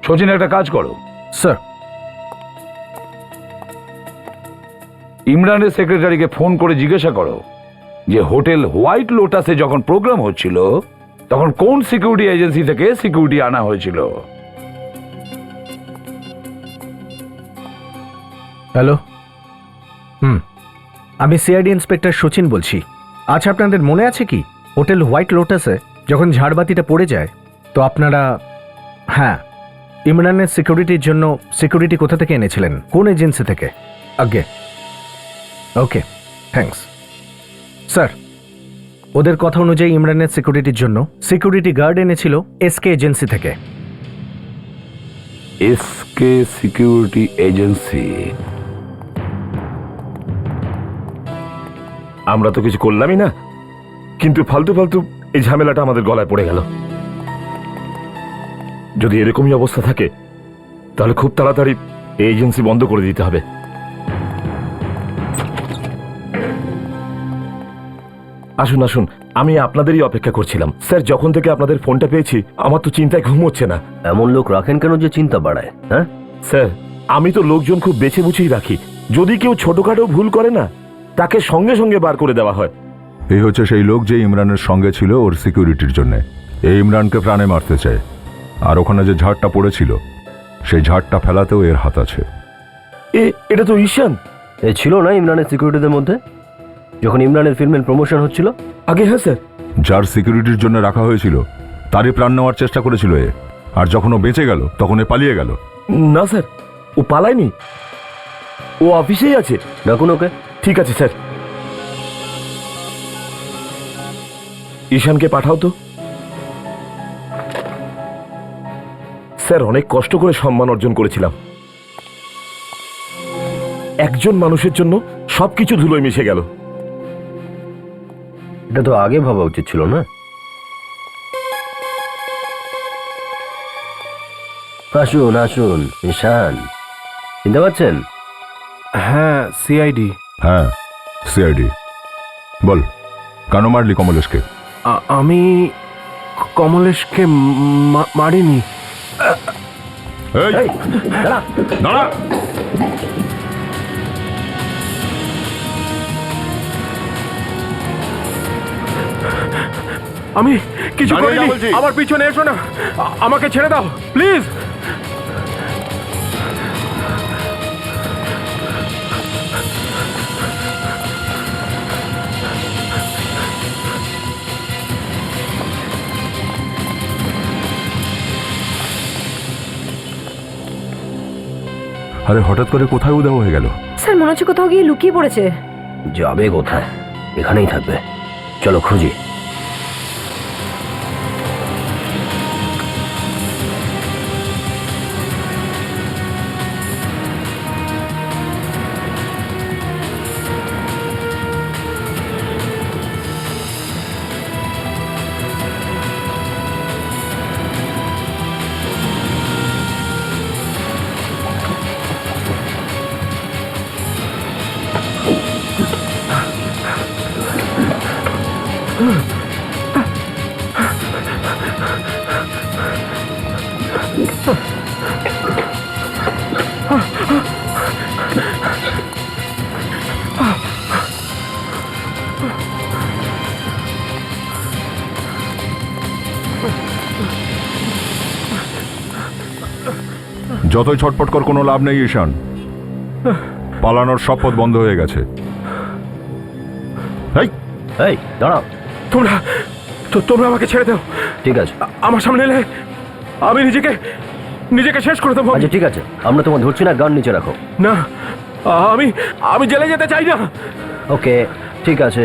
Speaker 6: সচিন, একটা কাজ করো।
Speaker 9: স্যার,
Speaker 6: ইমরানের সেক্রেটারিকে ফোন করে জিজ্ঞাসা করো যে হোটেল হোয়াইট লোটাসে যখন প্রোগ্রাম হচ্ছিল তখন কোন সিকিউরিটি এজেন্সি থেকে সিকিউরিটি আনা হয়েছিল।
Speaker 9: হ্যালো, আমি সিআইডি ইন্সপেক্টর সচিন বলছি। আচ্ছা, আপনাদের মনে আছে কি হোটেল হোয়াইট লোটাসে যখন ঝাড়বাতিটা পড়ে যায় তো আপনারা, হ্যাঁ, ইমরানের সিকিউরিটির জন্য সিকিউরিটি কোথা থেকে এনেছিলেন, কোন এজেন্সি থেকে? আগে ওকে, থ্যাঙ্কস স্যার। ওদের কথা অনুযায়ী ইমরানের সিকিউরিটির জন্য সিকিউরিটি গার্ড এনেছিল এসকে এজেন্সি থেকে।
Speaker 6: SK security agency?
Speaker 3: আমরা তো কিছু করলামই না, কিন্তু ফালতু ফালতু এই ঝামেলাটা আমাদের গলায় পড়ে গেল। যদি এরকমই অবস্থা থাকে তাহলে খুব তাড়াতাড়ি এই এজেন্সি বন্ধ করে দিতে হবে। আসুন আসুন, আমি আপনাদেরই অপেক্ষা করছিলাম। স্যার, যখন থেকে আপনাদের ফোনটা পেয়েছি আমার তো চিন্তায় ঘুম হচ্ছে না।
Speaker 8: এমন লোক রাখেন কেন যে চিন্তা বাড়ায়? হ্যাঁ
Speaker 3: স্যার, আমি তো লোকজন খুব বেছে বুঝেই রাখি। যদি কেউ ছোটখাটো ভুল করে না তাকে সঙ্গে সঙ্গে বার করে দেওয়া হয়।
Speaker 7: এই হচ্ছে সেই লোক যে ইমরানের সঙ্গে ছিল ওর সিকিউরিটির জন্য। এই ইমরানকে প্রাণে মারতে চায়, আর ওখানে যে ঝাড়টা পড়েছিল সেই ঝাড়টা ফেলাতেও এর হাত আছে।
Speaker 3: এটা তো ঈশান।
Speaker 8: এ ছিল না ইমরানের সিকিউরিটিদের মধ্যে? যখন ইমরানের ফিল্মের প্রমোশন হচ্ছিল?
Speaker 9: আগে হ্যাঁ স্যার।
Speaker 7: যার সিকিউরিটির জন্য রাখা হয়েছিল তারই প্রাণ নেওয়ার চেষ্টা করেছিল এ, আর যখন ও বেঁচে গেল তখন এ পালিয়ে গেল।
Speaker 3: না স্যার, ও পালায়নি, ও অফিসেই আছে।
Speaker 8: ডাকুন ওকে।
Speaker 3: ঠিক আছে স্যার। ঈশানকে পাঠাও তো। স্যার, অনেক কষ্ট করে সম্মান অর্জন করেছিলাম, একজন মানুষের জন্য সবকিছু ধুলোয় মিশে গেল।
Speaker 8: এটা তো আগে ভাবা উচিত ছিল না? আসুন আসুন ঈশান, চিনতে পারছেন?
Speaker 3: হ্যাঁ, সিআইডি।
Speaker 7: হ্যাঁ, সিআইডি। বল, কেন মারলি কমলেশকে?
Speaker 3: আমি কমলেশকে মারিনি।
Speaker 7: এই, দাঁড়া।
Speaker 3: আমি কিছু
Speaker 7: দাঁড়িয়ে
Speaker 3: করিনি।
Speaker 7: যা বলছি।
Speaker 3: আমার পিছনে এসো না, আমাকে ছেড়ে দাও প্লিজ।
Speaker 7: আরে হঠাৎ করে কোথায় উধাও হয়ে গেল?
Speaker 4: স্যার মনে হচ্ছে কোথাও গিয়ে লুকিয়ে পড়েছে।
Speaker 8: যাবে কোথায়? এখানেই থাকবে, চলো খুঁজি।
Speaker 7: যতই ছটপট কর কোনো লাভ নেই ঈশান, পালানোর সব পথ বন্ধ হয়ে গেছে।
Speaker 8: এই দাঁড়াও।
Speaker 3: তোমরা আমাকে ছেড়ে দাও।
Speaker 8: ঠিক আছে,
Speaker 3: আমার সামনে এলে আমি নিজেকে শেষ করে দেবো।
Speaker 8: আচ্ছা ঠিক আছে, আমরা তোমার ধরছি না, গান নিচে রাখো।
Speaker 3: না, আমি জেলে যেতে চাই না।
Speaker 8: ওকে ঠিক আছে।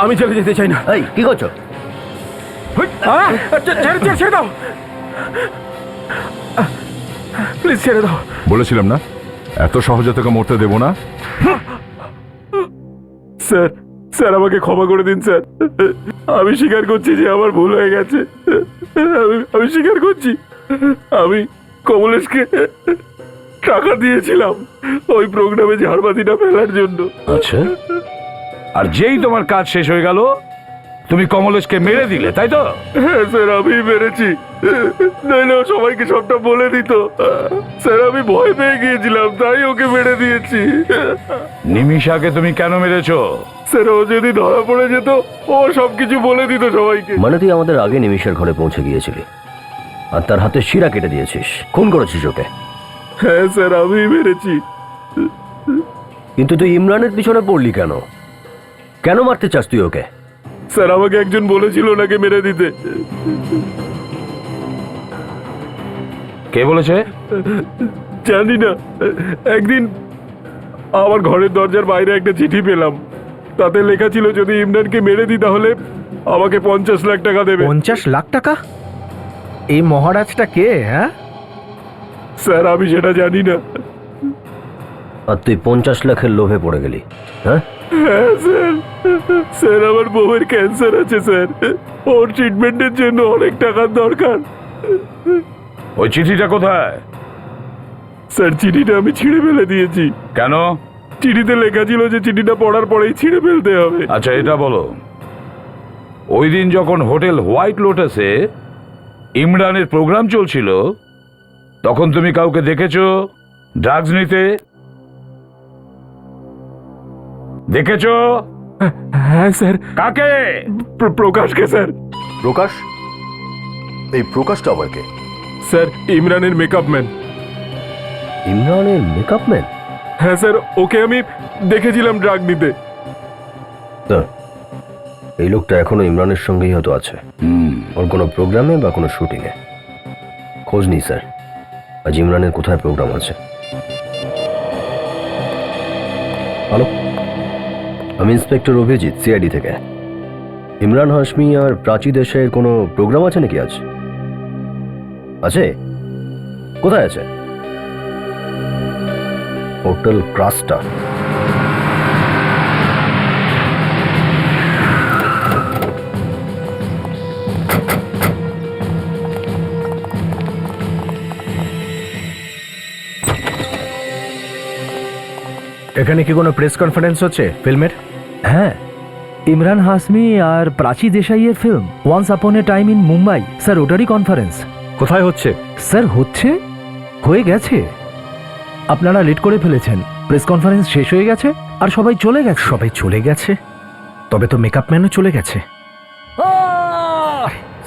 Speaker 3: আমি জেলে যেতে চাই না।
Speaker 8: এই কি করছো?
Speaker 3: ছেড়ে দাও প্লিজ, ছেড়ে দাও।
Speaker 7: বলেছিলাম না এত সহজে তোকে মরতে দেব না।
Speaker 3: স্যার আমাকে ক্ষমা করে দিন স্যার। আমি স্বীকার করছি যে আমার ভুল হয়ে গেছে। আমি স্বীকার করছি, আমি কমলেশকে টাকা দিয়েছিলাম ওই প্রোগ্রামে ঝাড়বাতিটা ফেলার জন্য।
Speaker 6: আচ্ছা, আর যেই তোমার কাজ শেষ হয়ে গেল তুমি কমলেশকে মেরে দিলে, তাই তো?
Speaker 3: হ্যাঁ স্যার, আমি মেরেছি, নইলে ও সবাইকে সবটা বলে দিত। স্যার আমি ভয় পেয়ে গিয়েছিলাম, তাই ওকে মেরে দিয়েছি।
Speaker 6: নিমিষাকে তুমি কেন মেরেছো?
Speaker 3: স্যার ও যদি ধরা পড়ে যেত ও সবকিছু বলে দিত সবাইকে।
Speaker 8: মানে তুই আমাদের আগে নিমিষের ঘরে পৌঁছে গিয়েছিলি আর তার হাতে শিরা কেটে দিয়েছিস, খুন করেছিস ওকে?
Speaker 3: হ্যাঁ স্যার, আমি মেরেছি।
Speaker 8: কিন্তু তুই ইমরানের পিছনে পড়লি কেন? কেন মারতে চাস তুই ওকে?
Speaker 3: স্যার আমাকে একজন বলেছিল ওনাকে মেরে দিতে।
Speaker 6: কে বলেছে?
Speaker 3: জানি না, একদিন আমার ঘরের দরজার বাইরে একটা চিঠি পেলাম, তাতে লেখা ছিল যদি ইমরানকে মেরে দিই তাহলে আমাকে 50 লাখ টাকা দেবে।
Speaker 9: 50 লাখ টাকা? এই মহারাজটা কে? হ্যাঁ
Speaker 3: স্যার আমি সেটা জানি না।
Speaker 8: আর তুই 50 লাখের লোভে পড়ে গেলি? হ্যাঁ
Speaker 3: হ্যাঁ স্যার, স্যার আমার বউয়ের ক্যান্সার আছে স্যার, ওর ট্রিটমেন্টের জন্য অনেক টাকার দরকার।
Speaker 6: ওই চিঠিটা কোথায়?
Speaker 3: স্যার চিঠিটা আমি ছিঁড়ে ফেলে দিয়েছি।
Speaker 6: কেন?
Speaker 3: চিঠিতে লেখা ছিল যে চিঠিটা পড়ার পরেই ছিঁড়ে ফেলতে হবে।
Speaker 6: আচ্ছা এটা বলো, ওই দিন যখন হোটেল হোয়াইট লোটাসে ইমরানের প্রোগ্রাম চলছিল তখন তুমি কাউকে দেখেছো ড্রাগস নিতে? দেখেছো?
Speaker 3: হ্যাঁ স্যার।
Speaker 6: কাকে?
Speaker 3: প্রকাশকে স্যার।
Speaker 8: প্রকাশ? এই প্রকাশটা আবার কে?
Speaker 3: স্যার ইমরানের মেকআপ ম্যান।
Speaker 8: ইমরানের মেকআপ ম্যান?
Speaker 3: হ্যাঁ স্যার, ওকে আমি দেখেছিলাম ড্রাগ নিতে।
Speaker 8: না, এই লোকটা এখনো ইমরানের সঙ্গেই হয়তো আছে। ওর কোনো প্রোগ্রামে বা কোনো শুটিংয়ে খোঁজ নেই স্যার। আজ ইমরানের কোথায় প্রোগ্রাম আছে? হ্যালো, আমি ইন্সপেক্টর অভিজিৎ, সিআইডি থেকে। ইমরান হাশমি আর প্রাচী দেশাইয়ের কোনো প্রোগ্রাম আছে নাকি আজ? আছে? কোথায় আছে? হোটেল ক্রাস্টা।
Speaker 9: এখানে কি কোনো প্রেস কনফারেন্স হচ্ছে ফিল্মের?
Speaker 11: হ্যাঁ, ইমরান হাসমি আর প্রাচী দেশাইয়ের film once upon a time in Mumbai. Sir ওটারই কনফারেন্স।
Speaker 1: কোথায় হচ্ছে?
Speaker 11: স্যার হচ্ছে, হয়ে গেছে। আপনারা লেট করে ফেলেছেন। প্রেস কনফারেন্স শেষ হয়ে গেছে আর সবাই চলে গেছে।
Speaker 9: সবাই চলে গেছে? তবে তো মেকআপ ম্যানও চলে গেছে।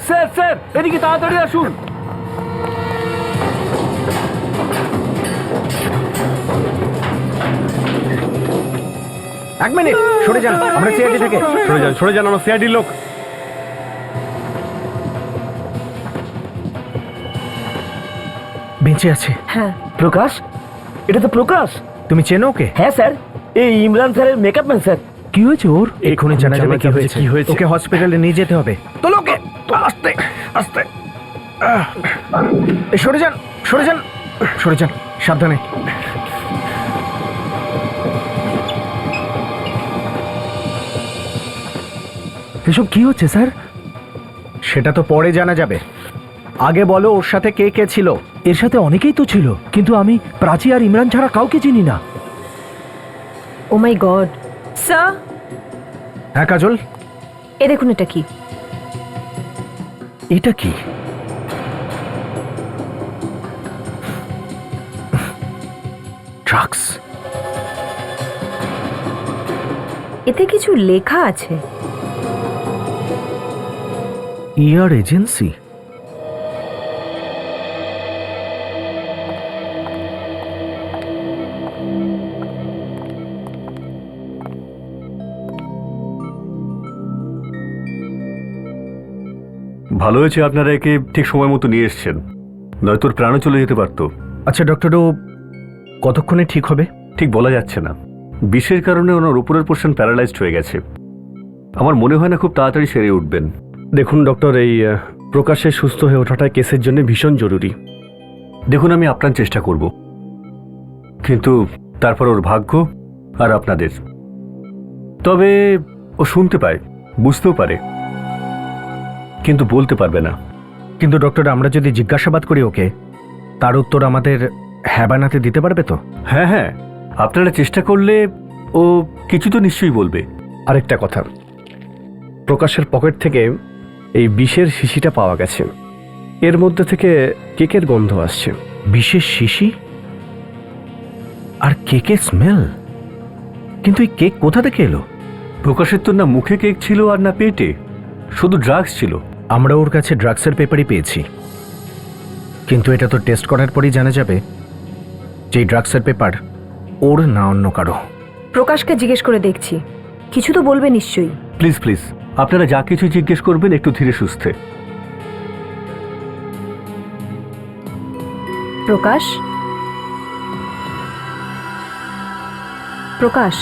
Speaker 1: স্যার স্যার, এদিকে তাড়াতাড়ি আসুন।
Speaker 9: এক মিনিট, সরে যান, আমরা সিআইডি থেকে।
Speaker 1: সরে যান, আমার সিআইডির লোক।
Speaker 9: বেঁচে আছে?
Speaker 4: হ্যাঁ।
Speaker 2: প্রকাশ, এটা তো প্রকাশ।
Speaker 9: তুমি চেনো ওকে?
Speaker 2: হ্যাঁ স্যার, এই ইমরান স্যারের মেকআপ ম্যান স্যার।
Speaker 11: কি হয়েছে ওর?
Speaker 9: এক্ষুনি জানা যাবে কি হয়েছে। ওকে হসপিটালে নিয়ে যেতে হবে। তোলো ওকে, আস্তে আস্তে। সরে যান, সরে যান, সরে যান, সাবধানে।
Speaker 11: এসব কি হচ্ছে স্যার?
Speaker 9: সেটা তো পরে জানা যাবে। আগে বলো ওর সাথে কে কে ছিল?
Speaker 11: এর সাথে অনেকেই তো ছিল, কিন্তু আমি প্রাচী আর ইমরান ছাড়া কাউকে চিনি না।
Speaker 4: ও মাই গড। স্যার,
Speaker 9: হ্যাঁ কাজল,
Speaker 4: এ দেখুন, এটা কি?
Speaker 9: এটা কি? ড্রাগস।
Speaker 4: এতে কিছু লেখা আছে।
Speaker 9: ইয়ার এজেন্সি।
Speaker 1: ভালো হয়েছে আপনারা একে ঠিক সময় মতো নিয়ে এসছেন, নয়তো ওর প্রাণও চলে যেতে পারতো।
Speaker 9: আচ্ছা ডক্টর, ও কতক্ষণে ঠিক হবে?
Speaker 1: ঠিক বলা যাচ্ছে না। বিষের কারণে ওনার উপরের পোর্শন প্যারালাইজড হয়ে গেছে। আমার মনে হয় না খুব তাড়াতাড়ি সেরে উঠবেন।
Speaker 12: দেখুন ডক্টর, এই প্রকাশের সুস্থ হয়ে ওঠাটা কেসের জন্য ভীষণ জরুরি।
Speaker 1: দেখুন, আমি আপ্রাণ চেষ্টা করব, কিন্তু তারপর ওর ভাগ্য আর আপনাদের। তবে ও শুনতে পায়, বুঝতেও পারে, কিন্তু বলতে পারবে না।
Speaker 9: কিন্তু ডক্টর, আমরা যদি জিজ্ঞাসাবাদ করি ওকে, তার উত্তর আমাদের হ্যাঁ বানাতে দিতে পারবে তো?
Speaker 1: হ্যাঁ হ্যাঁ, আপনারা চেষ্টা করলে ও কিছু তো নিশ্চয়ই বলবে।
Speaker 12: আরেকটা কথা, প্রকাশের পকেট থেকে এই বিষের শিশিটা পাওয়া গেছে। এর মধ্যে থেকে কেকের গন্ধ আসছে।
Speaker 9: বিশেষ শিশি আর কেকের স্মেল? কিন্তু এই কেক কোথা থেকে এলো?
Speaker 1: প্রকাশের তো না মুখে কেক ছিল আর না পেটে, শুধু ড্রাগস ছিল।
Speaker 9: আমরা ওর কাছে ড্রাগসের পেপারই পেয়েছি, কিন্তু এটা তো টেস্ট করার পরই জানা যাবে যে ড্রাগসের পেপার ওর না অন্য কারো।
Speaker 4: প্রকাশকে জিজ্ঞেস করে দেখছি, কিছু তো বলবে নিশ্চয়ই।
Speaker 1: প্লিজ প্লিজ, আপনারা যা কিছু জিজ্ঞেস করবেন একটু ধীরে সুস্থে।
Speaker 4: প্রকাশ, প্রকাশ,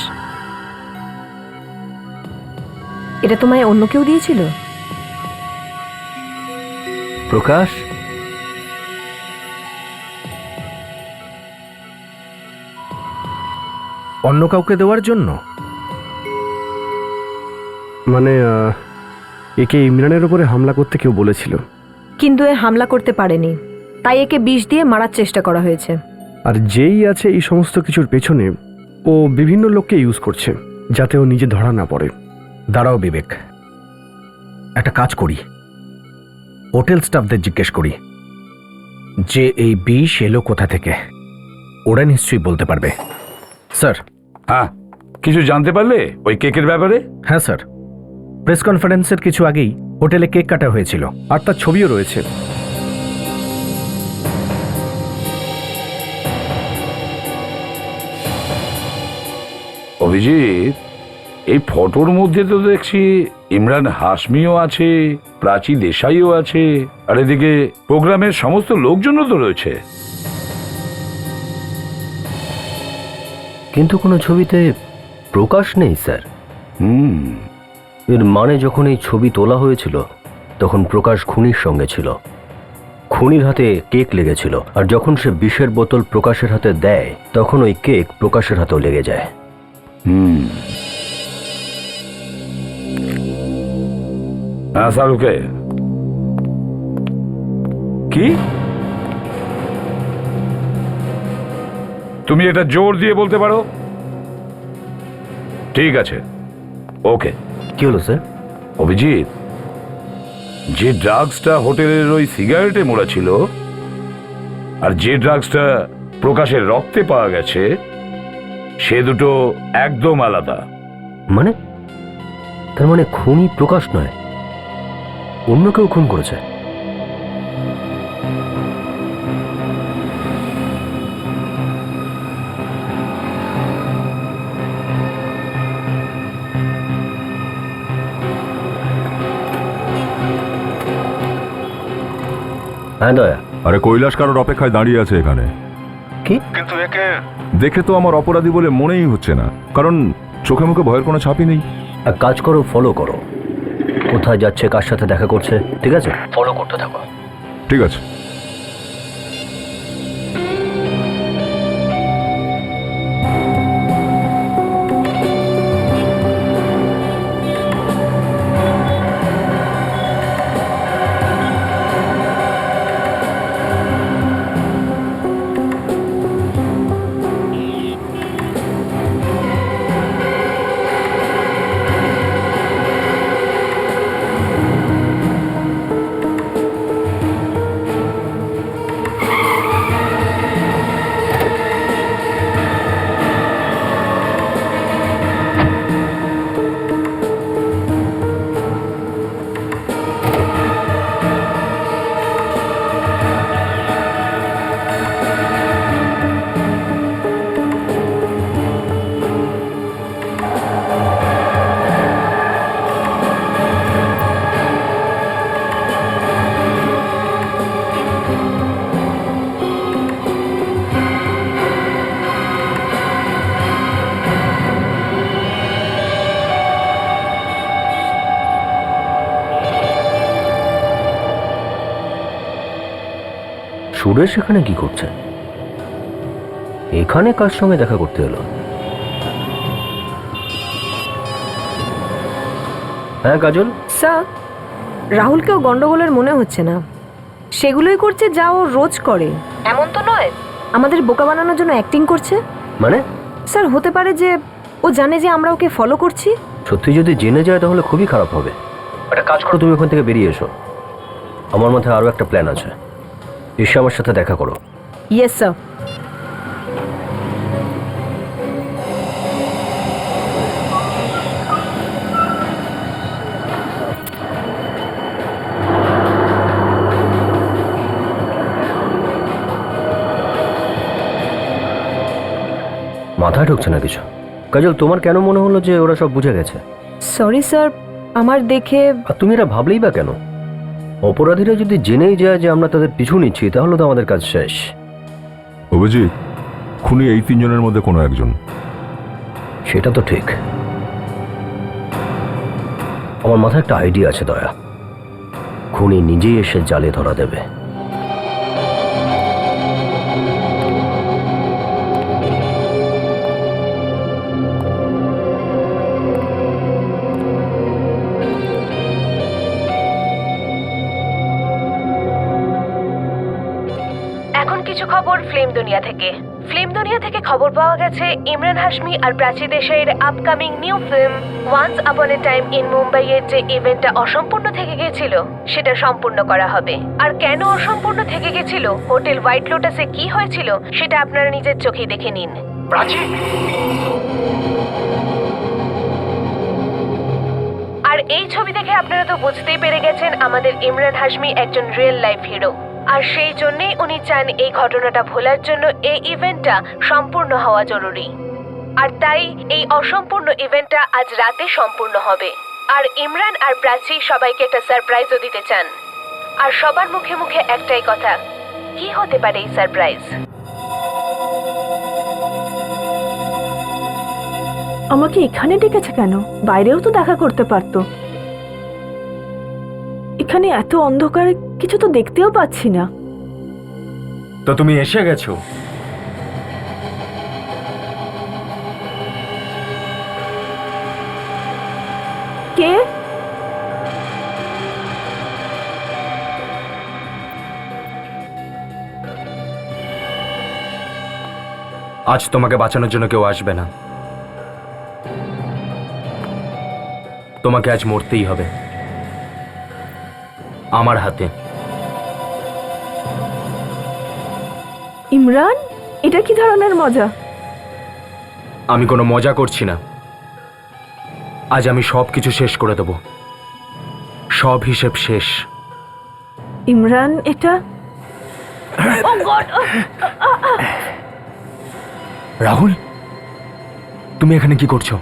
Speaker 4: এটা তোমায় অন্য কেউ দিয়েছিল?
Speaker 1: প্রকাশ,
Speaker 9: অন্য কাউকে দেওয়ার জন্য?
Speaker 12: মানে একে ইমরানের উপরে হামলা করতে কেউ বলেছিল,
Speaker 4: কিন্তু এ হামলা করতে পারেনি, তাই একে বিষ দিয়ে মারার চেষ্টা করা হয়েছে।
Speaker 12: আর যেই আছে এই সমস্ত কিছুর পেছনে, ও বিভিন্ন লোককে ইউজ করছে যাতে ও নিজে ধরা না পড়ে।
Speaker 9: দাঁড়াও বিবেক, একটা কাজ করি, হোটেল স্টাফদের জিজ্ঞেস করি যে এই বিষ এলো কোথা থেকে। ওরা নিশ্চয়ই বলতে পারবে। স্যার।
Speaker 6: হ্যাঁ, কিছু জানতে পারলে ওই কেকের ব্যাপারে?
Speaker 9: হ্যাঁ স্যার, প্রেস কনফারেন্সের কিছু আগেই হোটেলে কেক কাটা হয়েছিল,
Speaker 12: আর তার ছবিও রয়েছে।
Speaker 6: অভিজিৎ, এই ফটোর মধ্যে তো দেখছি ইমরান হাশমিও আছে, প্রাচী দেশাইও আছে, আর এদিকে প্রোগ্রামের সমস্ত লোকজনও তো রয়েছে।
Speaker 8: কিন্তু কোনো ছবিতে প্রকাশ নেই স্যার। এর মানে যখন এই ছবি তোলা হয়েছিল তখন প্রকাশ খুনির সঙ্গে ছিল, খুনির হাতে কেক লেগেছিল, আর যখন সে বিষের বোতল প্রকাশের হাতে দেয় তখন ওই কেক প্রকাশের হাতেও লেগে যায়।
Speaker 6: হ্যাঁ শাহরুখে, কি তুমি এটা জোর দিয়ে বলতে পারো? ঠিক আছে, ওকে।
Speaker 8: কি হলো স্যার?
Speaker 6: অভিজিৎ, যে ড্রাগসটা হোটেলের ওই সিগারেটে মোড়া ছিল আর যে ড্রাগসটা প্রকাশের রক্তে পাওয়া গেছে সে দুটো একদম আলাদা।
Speaker 8: মানে? তার মানে খুনি প্রকাশ নয়, অন্য কেউ খুন করেছে? হ্যাঁ দয়া।
Speaker 7: আরে কৈলাস কারোর অপেক্ষায় দাঁড়িয়ে আছে এখানে।
Speaker 8: কি?
Speaker 7: কিন্তু একে দেখে তো আমার অপরাধী বলে মনেই হচ্ছে না, কারণ চোখে মুখে ভয়ের কোনো ছাপই নেই।
Speaker 8: এক কাজ করো, ফলো করো, কোথায় যাচ্ছে, কার সাথে দেখা করছে, ঠিক আছে? ফলো করতে থাকো।
Speaker 7: ঠিক আছে।
Speaker 8: সুরেশ এখানে কি করছে? এখানে কার সঙ্গে দেখা করতে এলো? হ্যাঁ কাজল।
Speaker 4: স্যার, রাহুলকেও গন্ডগোলের মনে হচ্ছে না। সেগুলোই করছে যা ও রোজ করে। এমন তো নয় আমাদের বোকা বানানোর জন্য অ্যাক্টিং করছে।
Speaker 8: মানে?
Speaker 4: স্যার, হতে পারে যে ও জানে যে আমরা ওকে ফলো করছি।
Speaker 8: সত্যি যদি জেনে যায় তাহলে খুবই খারাপ হবে। একটা কাজ করো, তুমি ওখান থেকে বেরিয়ে এসো। আমার মাথায় আরো একটা প্ল্যান আছে, এসে আমার সাথে দেখা করো।
Speaker 4: Yes sir.
Speaker 8: মাথায় ঢুকছে না কিছু। কাজল, তোমার কেন মনে হলো যে ওরা সব বুঝে গেছে?
Speaker 4: সরি স্যার, আমার দেখে।
Speaker 8: আর তুমি এটা ভাবলেই বা কেন? অপরাধীরা যদি জেনেই যায় যে আমরা তাদের পিছু নিচ্ছি তাহলে তো আমাদের কাজ শেষ।
Speaker 7: অভিজিৎ, খুনি এই তিনজনের মধ্যে কোনো একজন।
Speaker 8: সেটা তো ঠিক। আমার মাথায় একটা আইডিয়া আছে দয়া। খুনি নিজেই এসে জালে ধরা দেবে।
Speaker 10: কিছু খবর ফিল্ম দুনিয়া থেকে। ফিল্ম দুনিয়া থেকে খবর পাওয়া গেছে ইমরান হাশমি আর প্রাচী দেশাইয়ের upcoming new film once upon a time in Mumbai এর যে ইভেন্টটা অসম্পূর্ণ থেকে গিয়েছিল সেটা সম্পূর্ণ করা হবে। আর কেন অসম্পূর্ণ থেকে গেছিল, হোটেল হোয়াইট লোটাসে কি হয়েছিল সেটা আপনারা নিজের চোখেই দেখে নিন। আর এই ছবি দেখে আপনারা তো বুঝতেই পেরে গেছেন আমাদের ইমরান হাশমি একজন রিয়েল লাইফ হিরো। আর সেই জন্যই উনি চান এই ঘটনাটা ভোলার জন্য এই ইভেন্টটা সম্পূর্ণ হওয়া জরুরি। আর তাই এই অসম্পূর্ণ ইভেন্টটা আজ রাতে সম্পূর্ণ হবে। আর ইমরান আর প্রাচী সবাইকে একটা সারপ্রাইজও দিতে চান। আর সবার মুখে মুখে একটাই কথা, কি হতে পারে এই সারপ্রাইজ?
Speaker 4: আমাকে এখানে ডেকেছে কেন? বাইরেও তো দেখা করতে পারতো। এখানে এত অন্ধকারে কিছু তো দেখতেও পাচ্ছি না।
Speaker 1: তো তুমি এসে গেছো।
Speaker 4: কে?
Speaker 13: আজ তোমাকে বাঁচানোর জন্য কেউ আসবে না। তোমাকে আজ মরতেই হবে আমার হাতে।
Speaker 4: ইমরান, এটা কি ধরনের মজা?
Speaker 13: আমি কোনো মজা করছি না। আজ আমি সব কিছু শেষ করে দেব, সব হিসেব শেষ।
Speaker 4: ইমরান, এটা
Speaker 11: রাহুল, তুমি এখানে কি করছো?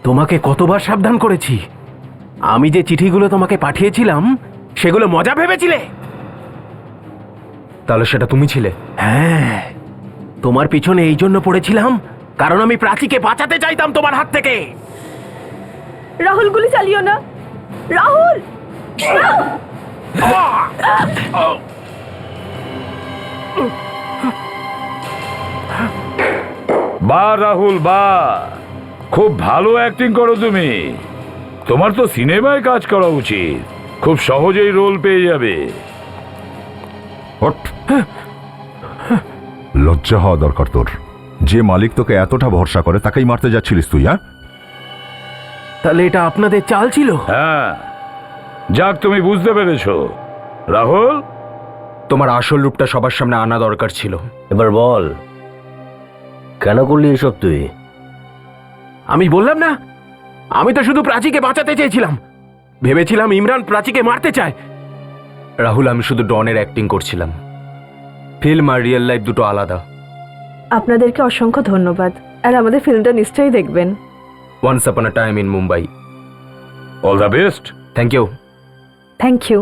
Speaker 11: তোমাকে কতবার সাবধান করেছি। আমি যে চিঠিগুলো তোমাকে পাঠিয়েছিলাম সেগুলো মজা ভেবেছিলে?
Speaker 13: তাহলে সেটা তুমি ছিলে?
Speaker 11: হ্যাঁ, তোমার পিছনে এই জন্য পড়েছিলাম কারণ আমি প্রাচীকে বাঁচাতে চাইতাম তোমার হাত থেকে।
Speaker 4: রাহুল, গুলি চালিও না। রাহুল!
Speaker 6: বাহ রাহুল, বাহ, খুব ভালো অ্যাক্টিং করো তুমি। তোমার তো সিনেমায় কাজ করা উচিত, খুব সহজেই রোল পেয়ে যাবে।
Speaker 7: হট! লজ্জা হওয়া দরকার তোর। যে মালিক তোকে এতটা ভরসা করে তাকেই মারতে যাচ্ছিলিস তুই, হ্যাঁ?
Speaker 11: তাহলে এটা আপনাদের চাল ছিল?
Speaker 6: হ্যাঁ, যাক তুমি বুঝতে পেরেছো। রাহুল,
Speaker 13: তোমার আসল রূপটা সবার সামনে আনা দরকার ছিল।
Speaker 8: এবার বল, কেন করলি এসব তুই?
Speaker 11: আমি বললাম না, আমি তো শুধু প্রাচীকে বাঁচাতে চেয়েছিলাম। ভেবেছিলাম ইমরান প্রাচীকে মারতে চায়।
Speaker 13: রাহুল, আমি শুধু ডনের অ্যাক্টিং করছিলাম। ফিল্ম আর রিয়েল লাইফ দুটো আলাদা।
Speaker 4: আপনাদেরকে অসংখ্য ধন্যবাদ। আর আমাদের ফিল্মটা নিশ্চয়ই দেখবেন।
Speaker 13: Once upon a time in Mumbai.
Speaker 6: All the best.
Speaker 13: Thank you.
Speaker 4: Thank you.